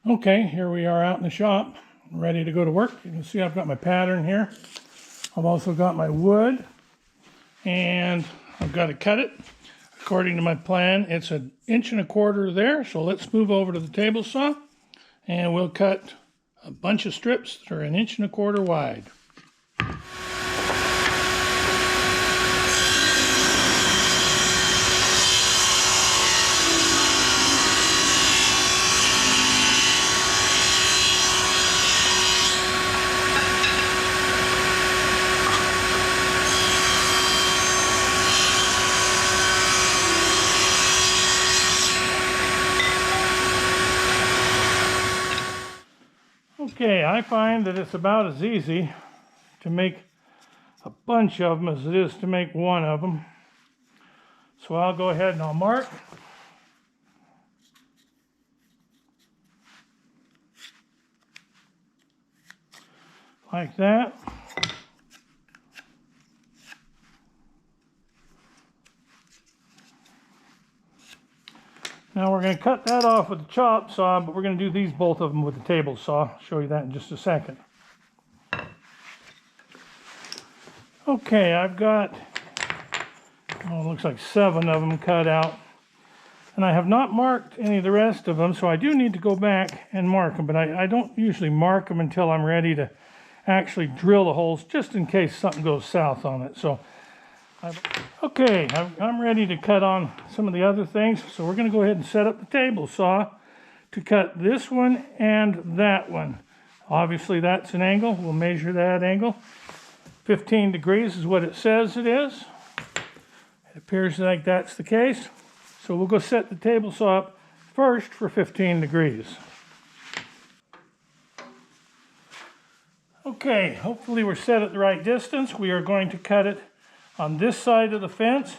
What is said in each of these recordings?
Okay, here we are out in the shop, ready to go to work. You can see I've got my pattern here. I've also got my wood, and I've got to cut it. According to my plan, it's 1.25 inches there, so let's move over to the table saw, and we'll cut a bunch of strips that are 1.25 inches wide. Okay, I find that it's about as easy to make a bunch of them as it is to make one of them. So I'll go ahead and I'll mark. Like that. Now we're going to cut that off with the chop saw, but we're going to do these both of them with the table saw. I'll show you that in just a second. Okay, I've got, it looks like 7 of them cut out. And I have not marked any of the rest of them, so I do need to go back and mark them. But I don't usually mark them until I'm ready to actually drill the holes, just in case something goes south on it. So, okay, I'm ready to cut on some of the other things. So we're going to go ahead and set up the table saw to cut this one and that one. Obviously that's an angle. We'll measure that angle. 15 degrees is what it says it is. It appears like that's the case. So we'll go set the table saw up first for 15 degrees. Okay, hopefully we're set at the right distance. We are going to cut it on this side of the fence,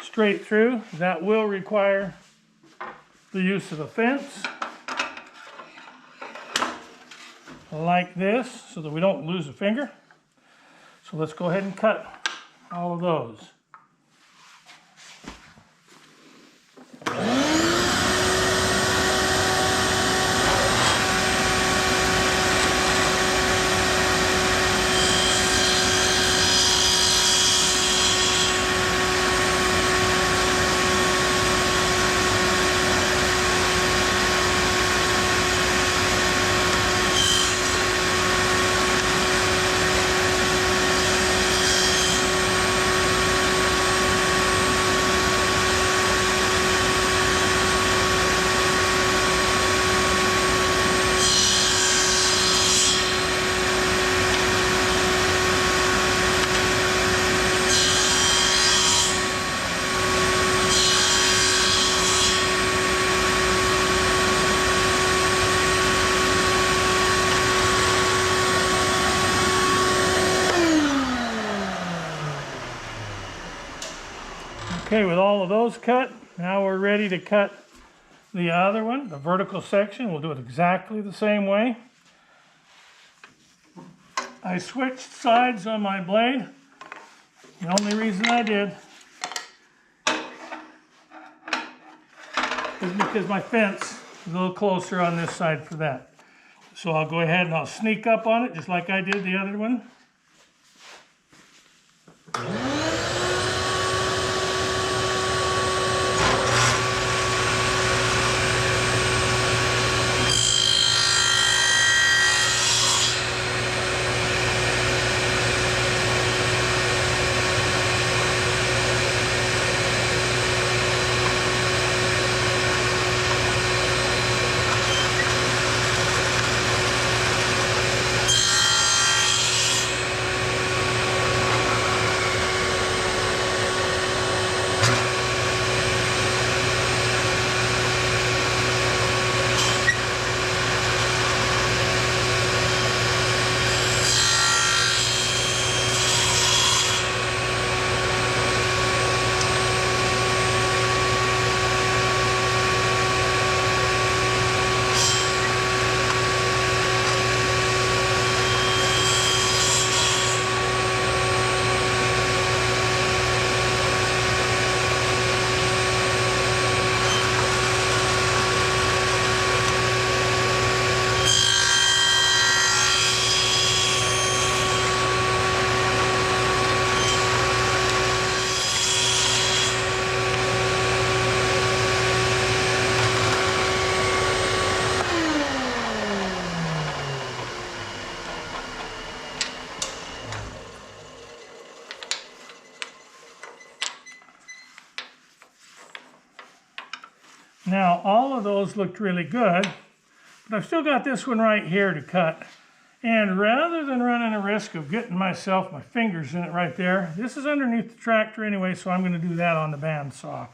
straight through. That will require the use of a fence, like this, so that we don't lose a finger. So let's go ahead and cut all of those. Okay, with all of those cut, now we're ready to cut the other one, the vertical section. We'll do it exactly the same way. I switched sides on my blade. The only reason I did is because my fence is a little closer on this side for that. So I'll go ahead and I'll sneak up on it just like I did the other one. Now, all of those looked really good, but I've still got this one right here to cut. And rather than running a risk of getting my fingers in it right there, this is underneath the tractor anyway, so I'm going to do that on the bandsaw.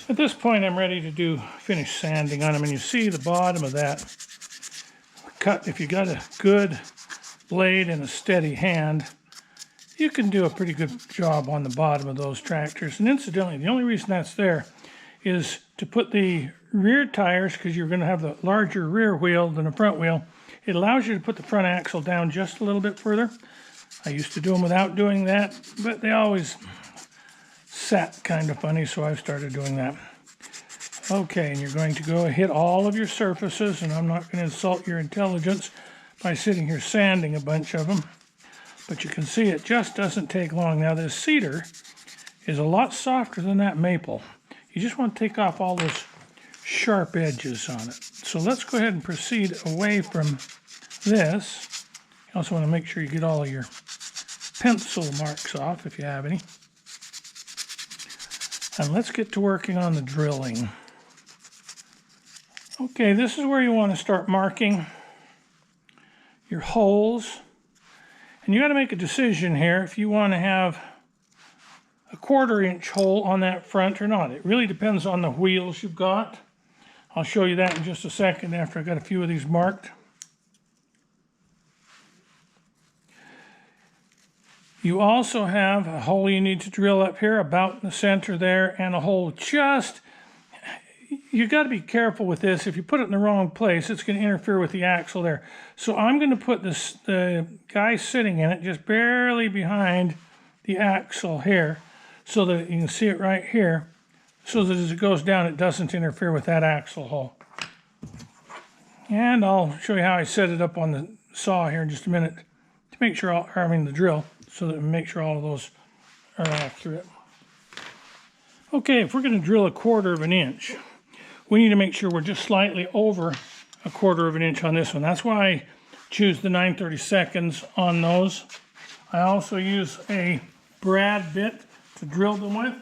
At this point, I'm ready to finish sanding on them, and you see the bottom of that cut. If you got a good blade and a steady hand, you can do a pretty good job on the bottom of those tractors. And incidentally, the only reason that's there is to put the rear tires, because you're going to have the larger rear wheel than the front wheel. It allows you to put the front axle down just a little bit further. I used to do them without doing that, but they always sat kind of funny, so I've started doing that. Okay, and you're going to go hit all of your surfaces, and I'm not going to insult your intelligence by sitting here sanding a bunch of them, but you can see it just doesn't take long. Now, this cedar is a lot softer than that maple. You just want to take off all those sharp edges on it. So let's go ahead and proceed away from this. You also want to make sure you get all of your pencil marks off if you have any. And let's get to working on the drilling. Okay, this is where you want to start marking your holes. And you got to make a decision here if you want to have a 1/4 inch hole on that front or not. It really depends on the wheels you've got. I'll show you that in just a second after I've got a few of these marked. You also have a hole you need to drill up here about in the center there, and a hole just, you got to be careful with this. If you put it in the wrong place, it's going to interfere with the axle there. So I'm going to put the guy sitting in it just barely behind the axle here, so that you can see it right here, so that as it goes down, it doesn't interfere with that axle hole. And I'll show you how I set it up on the saw here in just a minute to make sure, the drill, so that we make sure all of those are accurate. Okay, if we're going to drill a 1/4 inch, we need to make sure we're just slightly over a 1/4 inch on this one. That's why I choose the 9/32 on those. I also use a brad bit to drill them with.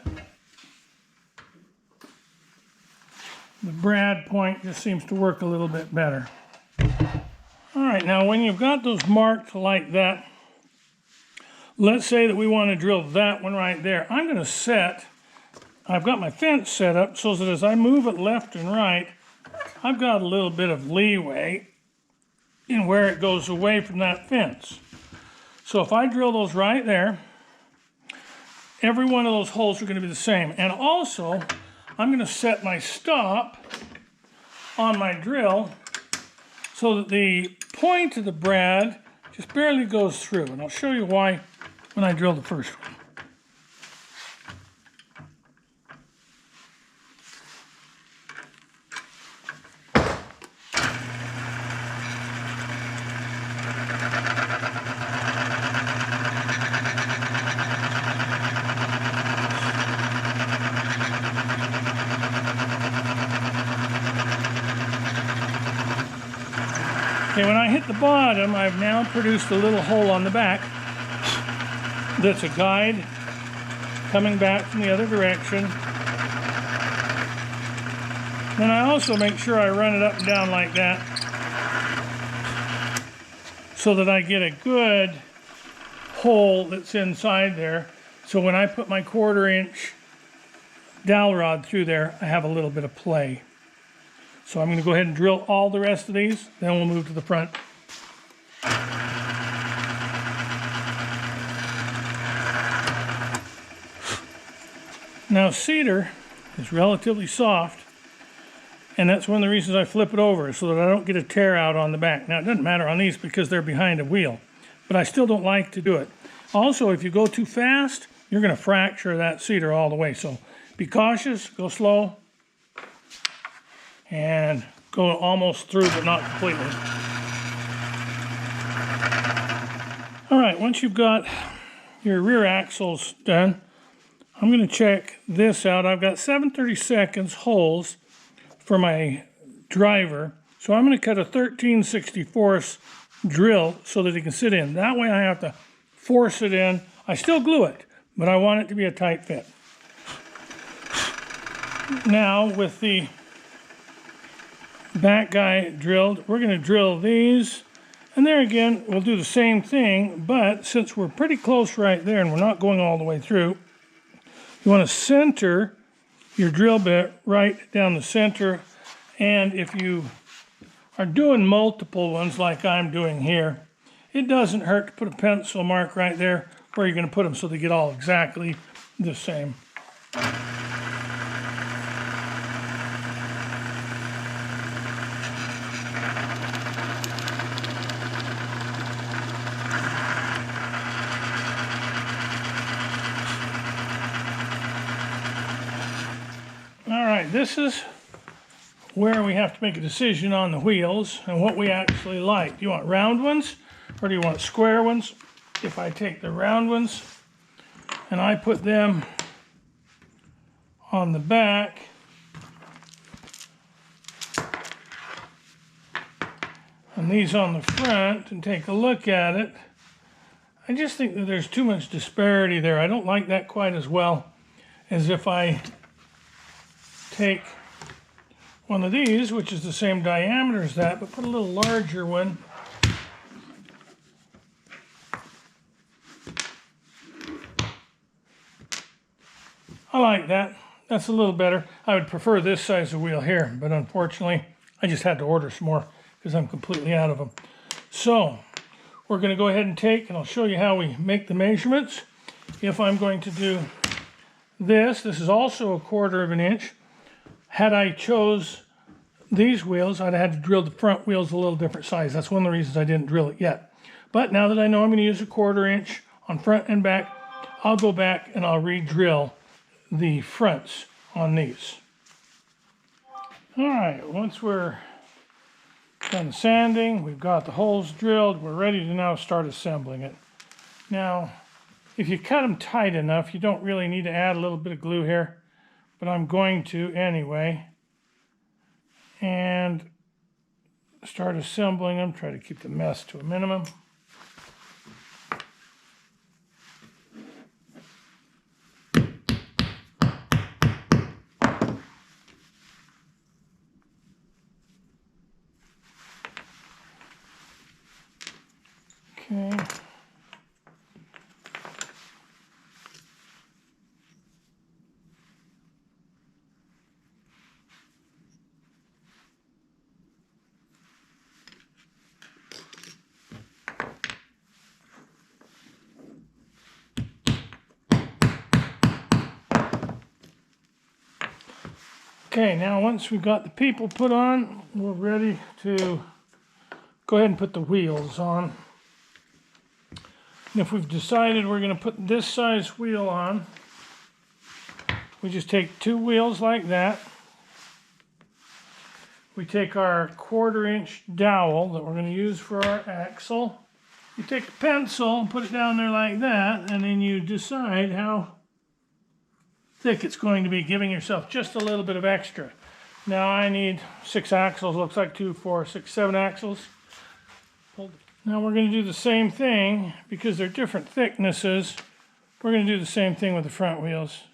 The brad point just seems to work a little bit better. All right, now when you've got those marked like that, let's say that we want to drill that one right there. I'm going to I've got my fence set up so that as I move it left and right, I've got a little bit of leeway in where it goes away from that fence. So if I drill those right there, every one of those holes are going to be the same. And also, I'm going to set my stop on my drill so that the point of the brad just barely goes through. And I'll show you why when I drill the first one. Okay, when I hit the bottom, I've now produced a little hole on the back that's a guide coming back from the other direction. Then I also make sure I run it up and down like that so that I get a good hole that's inside there. So when I put my 1/4 inch dowel rod through there, I have a little bit of play. So I'm going to go ahead and drill all the rest of these, then we'll move to the front. Now cedar is relatively soft, and that's one of the reasons I flip it over, so that I don't get a tear out on the back. Now it doesn't matter on these because they're behind a wheel, but I still don't like to do it. Also, if you go too fast, you're going to fracture that cedar all the way. So be cautious, go slow, and go almost through, but not completely. All right, once you've got your rear axles done, I'm going to check this out. I've got 7/32 holes for my driver, so I'm going to cut a 13/64 drill so that it can sit in. That way I have to force it in. I still glue it, but I want it to be a tight fit. Now with the back guy drilled, we're going to drill these, and there again we'll do the same thing, but since we're pretty close right there and we're not going all the way through, you want to center your drill bit right down the center. And if you are doing multiple ones like I'm doing here, it doesn't hurt to put a pencil mark right there where you're going to put them so they get all exactly the same. All right, this is where we have to make a decision on the wheels and what we actually like. Do you want round ones or do you want square ones? If I take the round ones and I put them on the back, and these on the front, and take a look at it, I just think that there's too much disparity there. I don't like that quite as well as if I take one of these, which is the same diameter as that, but put a little larger one. I like that. That's a little better. I would prefer this size of wheel here, but unfortunately, I just had to order some more because I'm completely out of them. So, we're going to go ahead and take, and I'll show you how we make the measurements. If I'm going to do this is also 1/4 of an inch. Had I chose these wheels, I'd have had to drill the front wheels a little different size. That's one of the reasons I didn't drill it yet. But now that I know I'm going to use 1/4 inch on front and back, I'll go back and I'll re-drill the fronts on these. All right, once we're done sanding, we've got the holes drilled, we're ready to now start assembling it. Now, if you cut them tight enough, you don't really need to add a little bit of glue here, but I'm going to anyway. And start assembling them, try to keep the mess to a minimum. Okay. Okay, now once we've got the people put on, we're ready to go ahead and put the wheels on. And if we've decided we're going to put this size wheel on, we just take 2 wheels like that. We take our 1/4 inch dowel that we're going to use for our axle. You take a pencil and put it down there like that, and then you decide how thick it's going to be, giving yourself just a little bit of extra. Now I need 6 axles, looks like 2, 4, 6, 7 axles. Now we're going to do the same thing, because they're different thicknesses. We're going to do the same thing with the front wheels.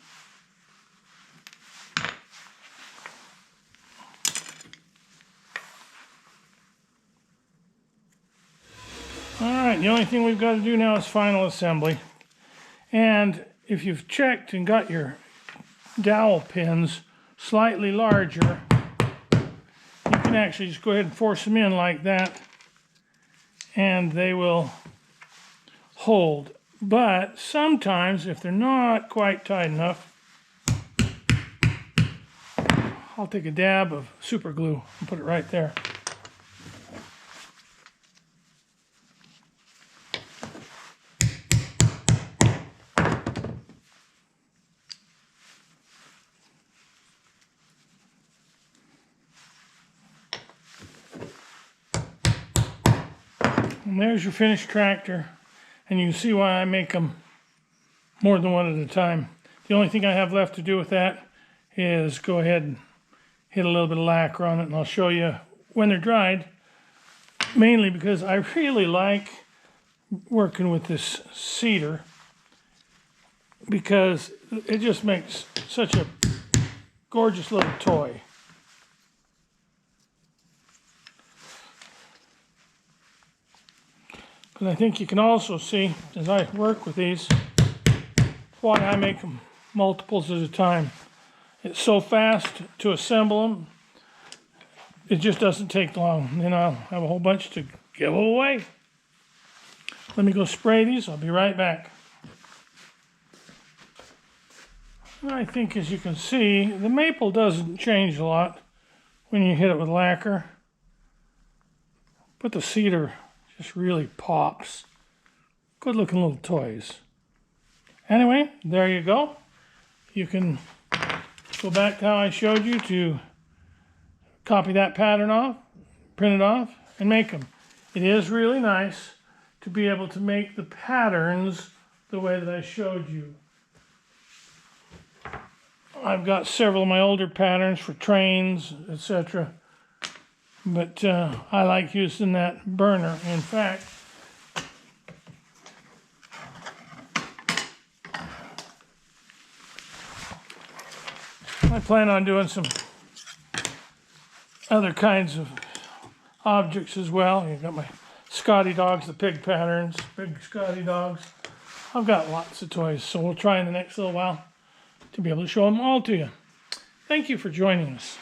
Alright, the only thing we've got to do now is final assembly. And if you've checked and got your dowel pins slightly larger, you can actually just go ahead and force them in like that, and they will hold. But sometimes, if they're not quite tight enough, I'll take a dab of super glue and put it right there. And there's your finished tractor, and you can see why I make them more than one at a time. The only thing I have left to do with that is go ahead and hit a little bit of lacquer on it, and I'll show you when they're dried, mainly because I really like working with this cedar because it just makes such a gorgeous little toy. But I think you can also see, as I work with these, why I make them multiples at a time. It's so fast to assemble them, it just doesn't take long. Then I'll have a whole bunch to give away. Let me go spray these, I'll be right back. And I think, as you can see, the maple doesn't change a lot when you hit it with lacquer, but the cedar just really pops. Good looking little toys. Anyway, there you go. You can go back to how I showed you to copy that pattern off, print it off, and make them. It is really nice to be able to make the patterns the way that I showed you. I've got several of my older patterns for trains, etc. But I like using that burner. In fact, I plan on doing some other kinds of objects as well. You've got my Scotty dogs, the pig patterns, big Scotty dogs. I've got lots of toys, so we'll try in the next little while to be able to show them all to you. Thank you for joining us.